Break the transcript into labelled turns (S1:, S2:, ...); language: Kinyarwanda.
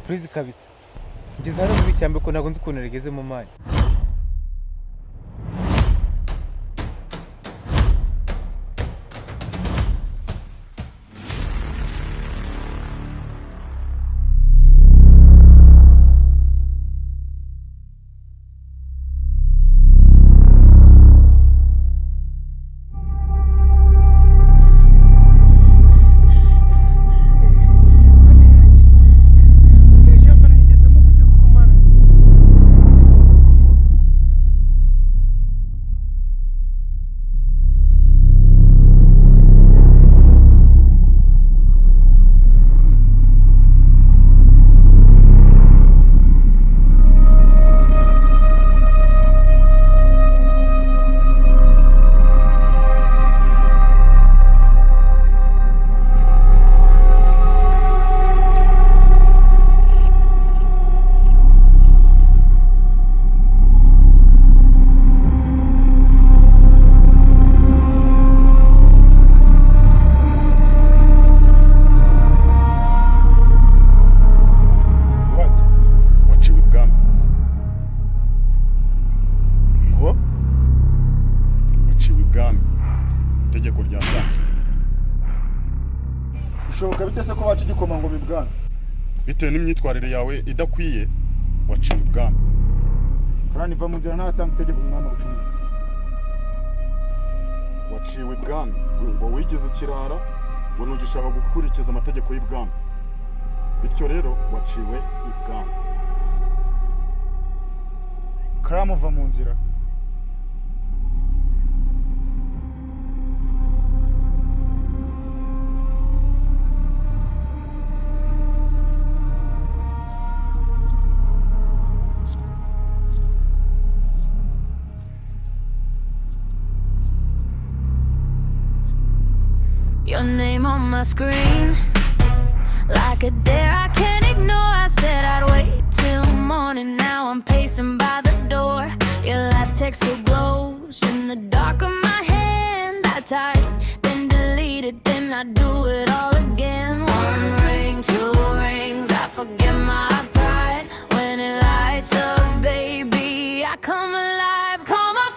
S1: surprise kabisa. Ngeze hano muri cyambe ko ntago nzi ukuntu rigeze mu manya.
S2: Bishoboka bitese ko wacu igikoma ngo bibwana
S3: bitewe n'imyitwarire yawe idakwiye waciye ubwami
S2: kandi va mu nzira ntatanga itegeko umwami gucuma
S3: waciwe ibwami ngo wigize ikirara ngo ntugishaka gukurikiza amategeko y'ibwami bityo rero waciwe ibwami
S2: karamuva mu nzira
S4: Your name on my screen, like a dare I can't ignore. I said I'd wait till morning, now I'm pacing by the door. Your last text still glows in the dark of my hand. I type, then delete it, then I do it all again. One ring, two rings, I forget my pride. When it lights up, baby, I come alive, call my